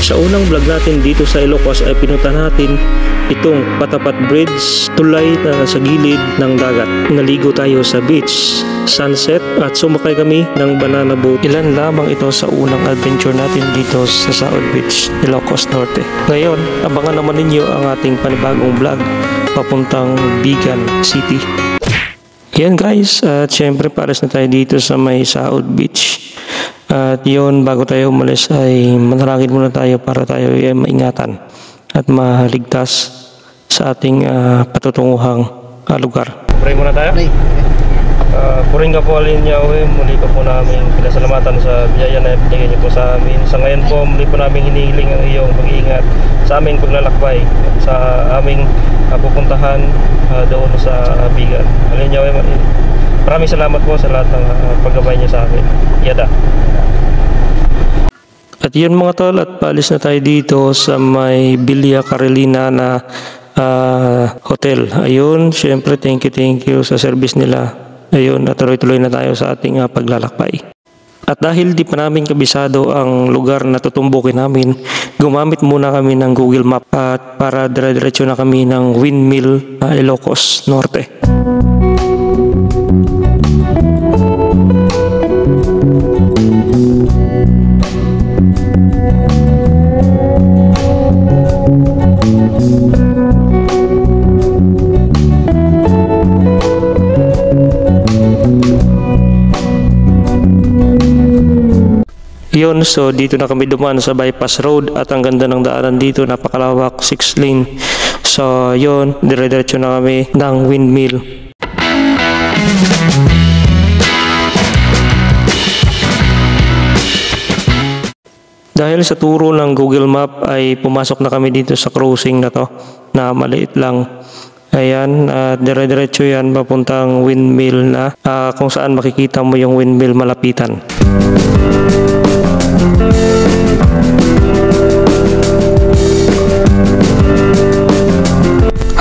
Sa unang vlog natin dito sa Ilocos ay pinunta natin itong Patapat Bridge, tulay na sa gilid ng dagat. Naligo tayo sa beach, sunset at sumakay kami ng banana boat. Ilan lamang ito sa unang adventure natin dito sa Saud Beach, Ilocos Norte. Ngayon, abangan naman ninyo ang ating panibagong vlog papuntang Bigan City. Yan guys, at syempre pares na tayo dito sa may Saud Beach. At yun, bago tayo umalis ay manalangin muna tayo para tayo ay maingatan at maligtas sa ating patutunguhang lugar. Pray muna tayo. Puring ka po alin Yahweh, muli ka po namin pinasalamatan sa biyaya na ibigay niyo po sa amin. Sa ngayon po, muli po namin hinihiling ang iyong pag-iingat sa aming paglalakbay at sa aming pupuntahan doon sa Bigan. Alin Yahweh, maraming salamat po sa lahat ng paggabay niyo sa amin. Yada. At yun mga tol, at paalis na tayo dito sa may Villa Carolina na hotel. Ayun, syempre thank you sa service nila. Ayun, natuloy-tuloy na tayo sa ating paglalakbay. At dahil di pa namin kabisado ang lugar na tutumbukin namin, gumamit muna kami ng Google Map at para dire-diretso na kami ng Windmill, Ilocos Norte. Yun, so dito na kami dumaan sa bypass road at ang ganda ng daanan dito, napakalawak, 6 lane. So yun, dire-diretso na kami ng Windmill. Dahil sa turo ng Google Map ay pumasok na kami dito sa crossing na to na maliit lang. Ayan, dire-diretso yan papuntang Windmill na kung saan makikita mo yung windmill malapitan.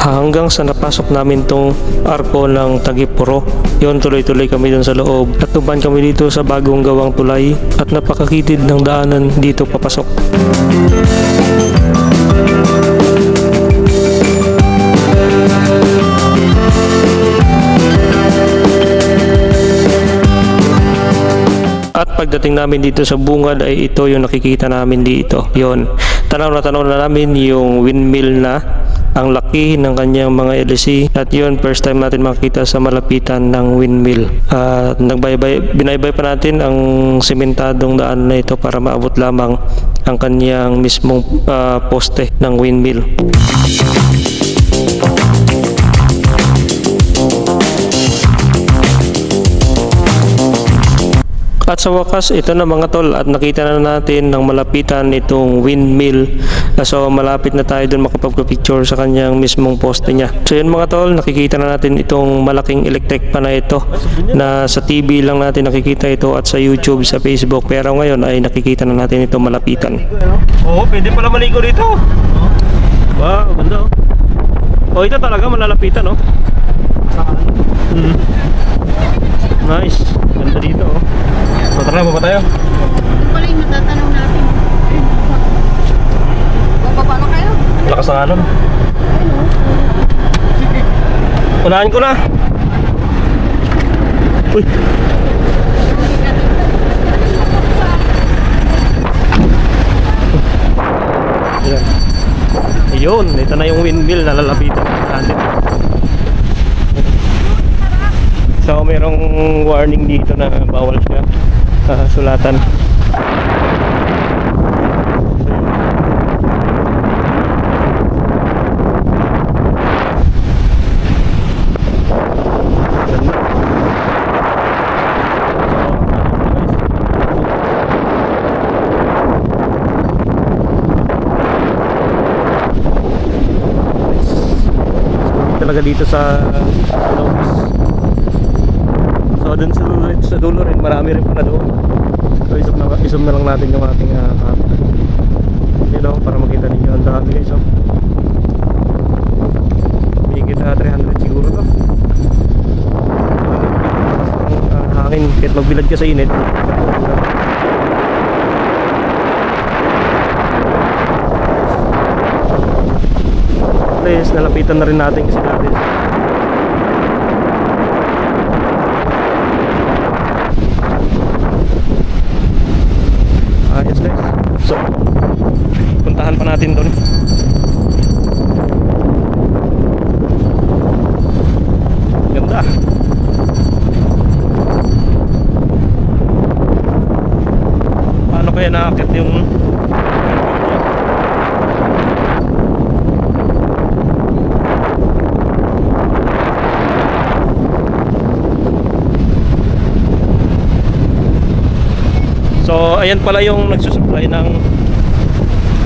Hanggang sa napasok namin tong arko ng Tagipuro, yun, tuloy-tuloy kami dun sa loob at tuban kami dito sa bagong gawang tulay at napakakitid ng daanan dito papasok. At pagdating namin dito sa bungad ay ito yung nakikita namin dito. Yon, tanaw na namin yung windmill na ang laki ng kanyang mga LC. At yun, first time natin makita sa malapitan ng windmill. Binaybay pa natin ang sementadong daan na ito para maabot lamang ang kanyang mismong poste ng windmill. At sa wakas, ito na mga tol, at nakita na natin ng malapitan itong windmill. So malapit na tayo dun makapag-picture sa kanyang mismong poste niya. So yun mga tol, nakikita na natin itong malaking electric pan na ito na sa TV lang natin nakikita ito at sa YouTube, sa Facebook. Pero ngayon ay nakikita na natin ito malapitan. Oo, pwede pala maligo dito. Wow, ganda. Oh, ito talaga malalapitan, oh. Nice, ganda dito, oh. So tara, baba tayo. Wala yung matatanong natin. Bababa na kayo? Lakas ng alon. Unahan ko na. Uy. Ayan. Ayun, ito na yung windmill na lalapitan natin. So merong warning dito na bawal siya sulatan. Talaga dito sa Ilocos. So dun sa dulo rin, marami rin pala doon. So isum na lang natin yung ating camera. You know, para makita ninyo ang dami guys. Higit na 300 siguro to. Hangin, kahit magbilad ka sa init. guys, nalapitan na rin natin kasi natin. Ayos guys. So, puntahan pa natin doon. Ganda. Paano kaya nakakit yung so ayan pala yung nagsusupply ng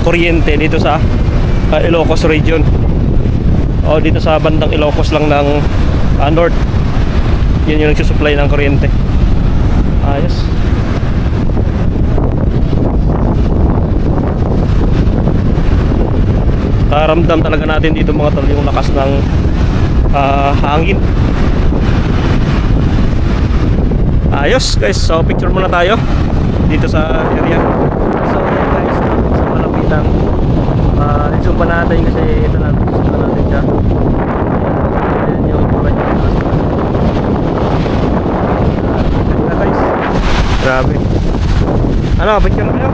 kuryente dito sa Ilocos region, o dito sa bandang Ilocos lang ng north. Yun yung nagsusupply ng kuryente. Ayos. Karamdam talaga natin dito mga tol yung lakas ng hangin. Ayos guys, so picture muna tayo dito sa area. So ayan guys, sa malapitan i-zoom pa natin kasi ito na, zoom na natin siya. Ayan yung itsura niya. Ganda guys, grabe. Ano, picture mo nyo?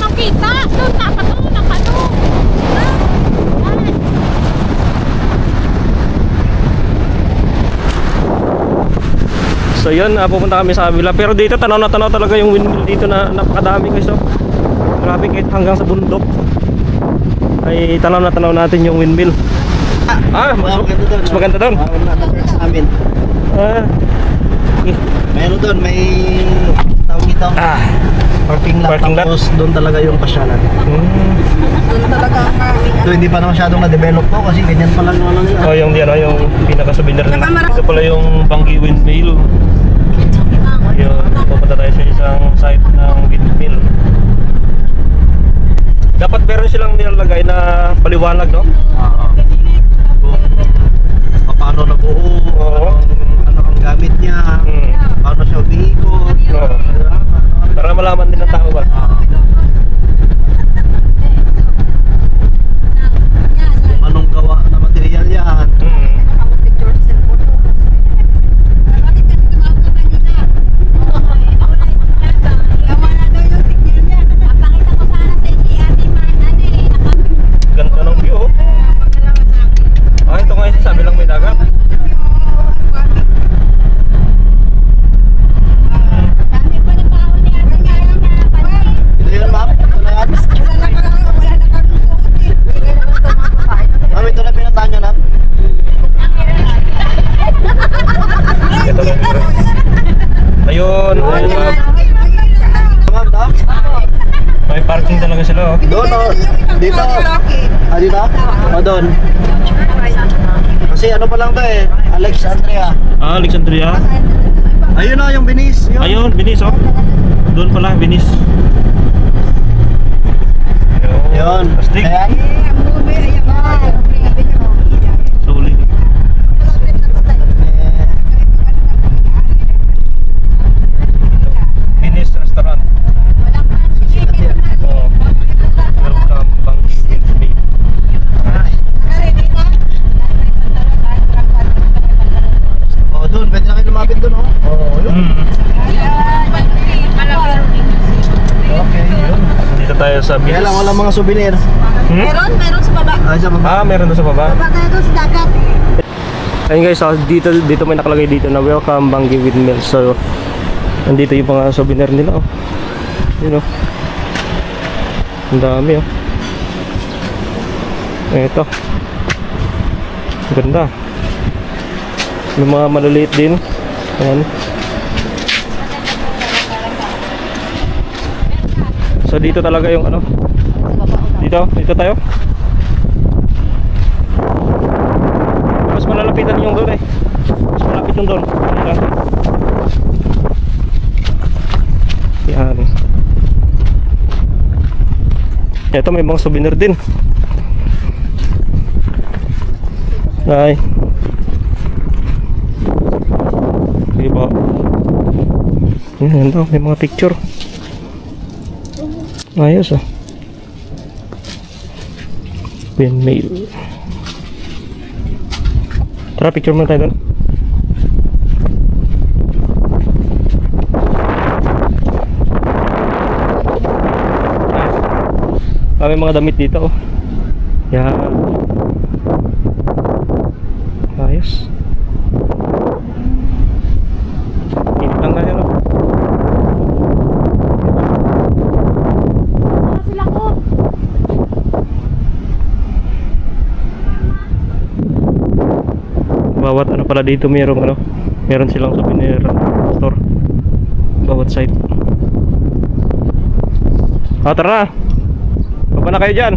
Nakita! Doon! Nakano! Nakano! So yun, pupunta kami sa kabila. Pero dito tanaw na tanaw talaga yung windmill dito na napakadami guys. So, grabe, kahit hanggang sa bundok ay tanaw na tanaw natin yung windmill. Mas maganda doon. Sa amin. Meron doon, may tawag ito. Parking lot. Parking lot. Tapos doon talaga yung pasyalan. Doon talaga ang Ito hindi pa na masyadong na-develop to kasi ganyan pa lang yung ano nila. Oh, yung yung pinaka-souvenir nila. Ito pala yung Bangi Windmill. Yun, pupunta tayo sa isang site ng windmill. Dapat meron silang nilalagay na paliwanag, no? Kung paano nabuo, ano ang gamit niya, paano siya umiikot. Oo. Para malaman din ng tao ba? Anong gawa na material yan. Ganda ng view, oh. Ito nga yung sabi lang may dagat. Ito yun, ma'am. Ito na yan. Ma'am, ito na pinataan nyo na. Ito na yung ayun, ayun nga. Ma'am, no? May parking talaga sila, oh. Doon, o. Dito. Dito? O, doon. Kasi ano pa lang to eh, Alexandria. Alexandria. Ayun o, yung Venice. Yun. Ayun, Venice, oh. Doon pala, Venice. Yun. Astig. Ayan. Sulit. Venice restaurant. Oh. Welcome, Bangi Windmill. O, doon. Pwede na kayo lumapit doon o. Oo, yun. Okay, yun. Dito tayo sa Kaya Venice. lang walang mga souvenir. Meron sa baba. Ay, sa baba. Meron doon sa baba. Baba tayo doon sa dagat. Ayun guys, dito may nakalagay dito na welcome Bangi Windmill. So, nandito yung mga souvenir nila, oh. Yun, oh. Ang dami, oh. Ito. Ganda. May mga maliliit din. Ayan. So dito talaga yung ano. Dito tayo. Mas malalapitan yung doon eh. Mas malapit yung doon. Yan. Ito may mga souvenir din. Ay. Sige po. Yan daw, may mga picture. Ayos ah. Windmill. Tara, picture muna tayo doon. May mga damit dito oh. Yan. Ayos. Init lang na yan oh. Sila ko. Bawat ano pala dito mayroong ano, meron silang souvenir store bawat site. Tara, baba na kayo dyan.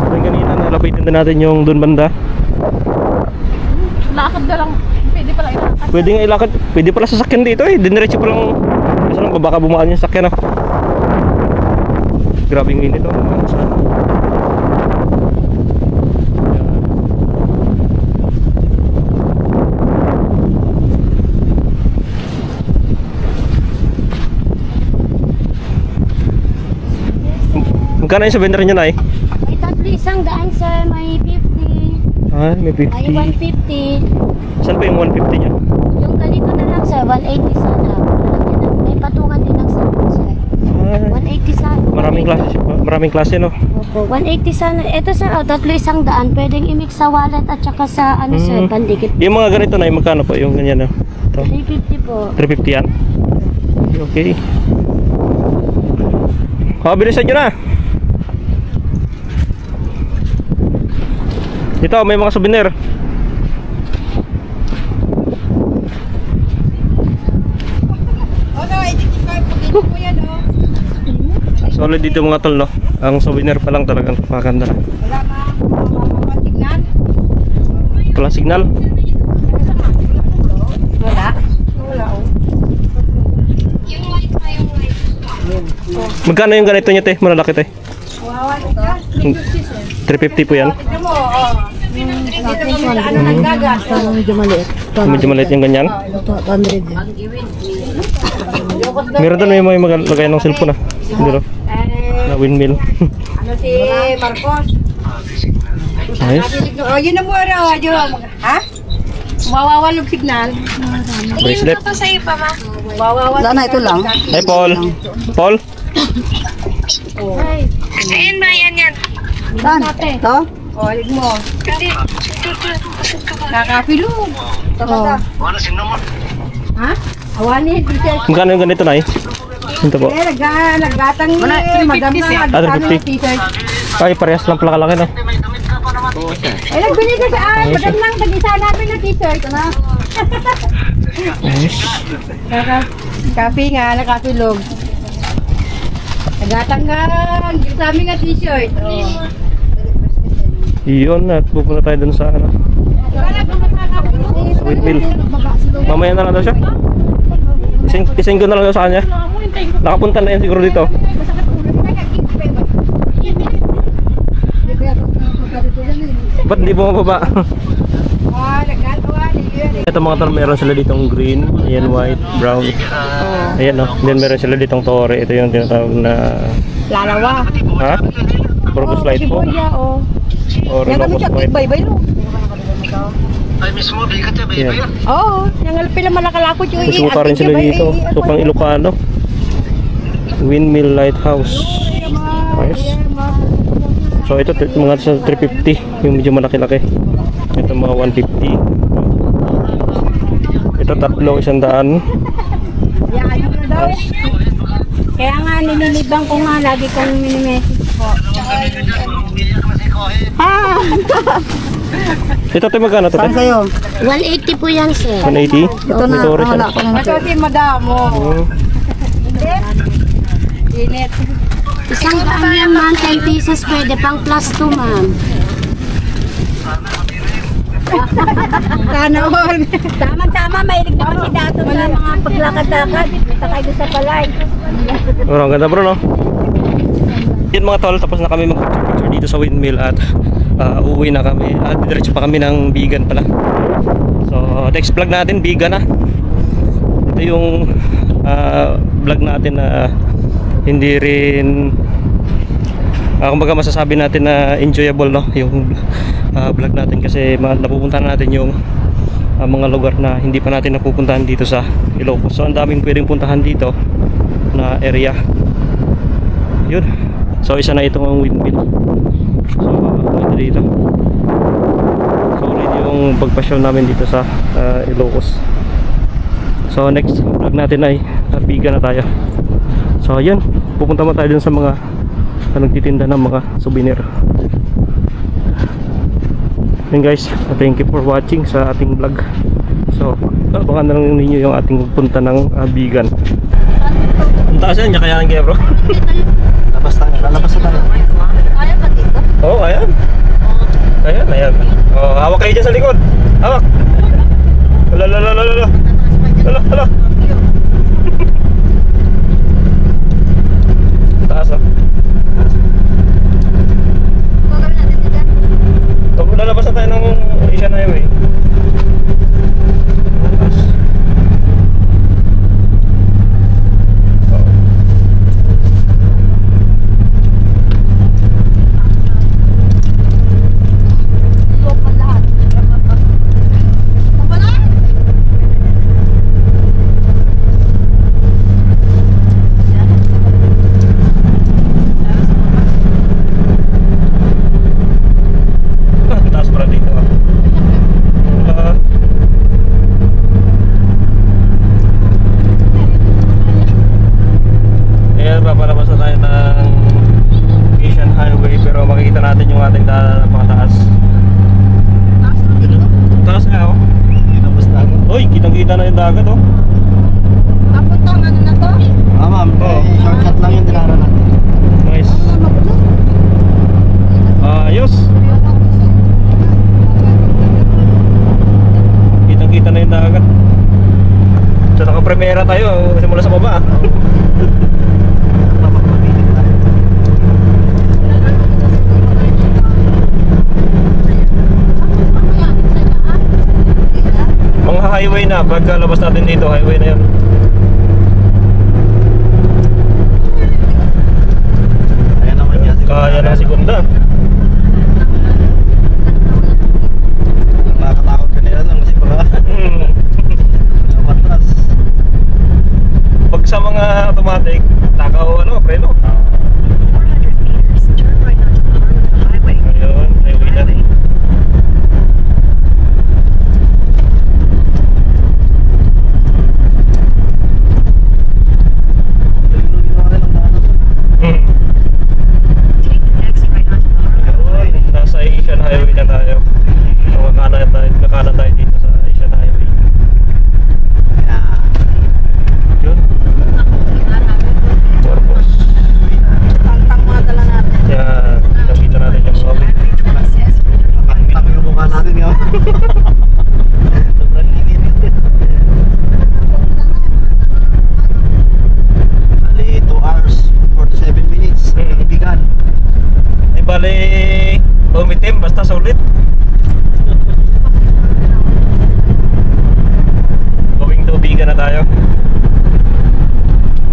So yung kanina nalapitin na natin yung dun banda. Lakad na lang. Pwede pala ilakad. Pwede nga ilakad, pwede pala sasakyan dito eh. Diniretso pa lang, kasi lang baka bumaan yung sasakyan oh. Grabe yung init oh. Magkano yung souvenir nyo na eh? May tatlo isang daan sir, may 50, Ah, may may 50. 150. Saan pa yung 150 nyo? Yung ganito na lang sir, 180 sana. May patungan din ng sabon sir. Ah, 180 sana. maraming klase no? Opo, 180 sana. Ito sir, tatlo isang daan. Pwedeng i-mix sa wallet at saka sa ano sir, pandikit. Yung mga ganito na, magkano po yung ganyan no? Ito. 350 po. 350 yan? Okay. Bilisan nyo na! Ito, may mga souvenir. Solid dito mga tol no. Ang souvenir pa lang talagang maganda na. Wala signal. Wala. Magkano yung ganito nyo te? Malalaki te? 350 po yan. Medyo maliit. Medyo maliit yung ganyan. 100. Meron doon may maglagay ng cellphone na. Hindi no? Na windmill. Ano si Marcos? Nice. Oh, yun na mo raw. Ha? Wawawalog signal. Bracelet. Wawawalog. Wala na, ito lang. Hey Paul. Paul? Ayan ba, yan. Saan? Ito? O, lig mo. Nakapilog. Ha? Awani, teacher. Magkano yung ganito na eh? Ito po. Naggatang ni madam na. Ah, 350. Teacher. Ay, parehas lang pala kalaki no? Nagbili ka sa madam lang. Tag-isa namin na t-shirt. Ano? Nice. Kape nga, nakapilog. Naggatang nga. Sa amin nga t-shirt. Oh. Yun, at pupunta tayo dun sa ano, sa windmill. Mamaya na lang daw siya. Ising ko na lang daw sa kanya. Nakapunta na yan siguro dito. Ba't di bumababa? Ito mga tol, meron sila ditong green, ayan white, brown. Ayan no, then meron sila ditong tore. Ito yung tinatawag na Lalawa. ha? Purpose light po. Oh. Or Yan kami siya, locust white. bay-bay no. Yan. Oo, yung pila malakalakot yung Susuka rin sila dito. So pang Ilocano. Windmill Lighthouse. Nice. So ito mga sa 350, yung medyo malaki-laki. Ito mga 150. Ito tatlo, 100. Nice. Kaya nga nililibang ko nga, lagi kong minimessage po. Ito tayo magkano to? Saan sa'yo? 180 po yan sir. 180? Ito na, Ito rin siya. wala ko na. Ito si madam mo. Init. Isang daan yan ma'am, 10 pieces pwede pang plus 2 ma'am. Sana all. Tama-tama, mahilig naman si Dato sa mga paglakad-lakad. Takay doon sa palay. Oh, ang ganda bro no? Yun mga tol, tapos na kami mag-picture dito sa windmill at uuwi na kami. At diretso pa kami ng Bigan pala. So next vlog natin biga na. Ito yung vlog natin na hindi rin kumbaga masasabi natin na enjoyable, no, yung vlog natin kasi napupuntahan natin yung mga lugar na hindi pa natin napupuntahan dito sa Ilocos. So ang daming pwedeng puntahan dito na area. Yun. So isa na itong windmill. So ito dito. Solid yung pagpasyaw namin dito sa Ilocos. So next vlog natin ay biga na tayo. So yun, pupunta mo tayo dun sa mga nagtitinda ng mga souvenir. Yun guys, thank you for watching sa ating vlog. So abangan na lang ninyo yung ating punta ng Bigan. Ang taas yan, kaya bro. Lalabas na tayo. Kaya ba dito? Oo, ayan. Ayan. Oh, hawak kayo dyan sa likod. Hawak. Hala. Taas oh. Gagawin natin dito. Lalabas na tayo ng Asian Highway. Kitang-kita na yung dagat oh. Papunta ang ano na to? Ma'am, shortcut lang yung dinara natin. Nice. Ayos. Kitang-kita na yung dagat. So naka-primera tayo simula sa baba. Mga highway na, pagkalabas natin dito, highway na yun. Kaya naman yan. Kaya na segunda. Nakakatakot ka nila doon kasi pala. Matras. Pag sa mga automatic, takaw preno. 400 meters, turn right onto the highway. Ayun, highway na. Take the next right onto the highway. Ayun, nasa Asian Highway na tayo. So kakanan tayo dito sa Asian Highway. Yun. Purpose. Tangtang mga dala natin. Kaya nakita natin yung mga Highway 26. Nakakita ko yung mukha natin yun. Sobrang init. Bali 2 hours 47 minutes. Bigan. Ay bali, umitim basta sulit. Going to Bigan na tayo.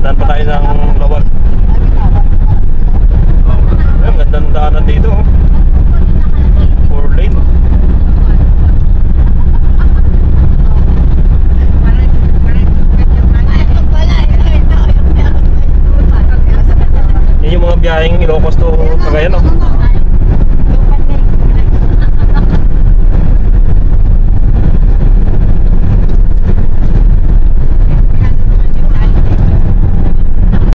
Daan pa tayo ng Lawag. Ay, ang ganda ng daanan dito oh. 4 lane. Yan yung mga biyaheng Ilocos to Cagayan oh.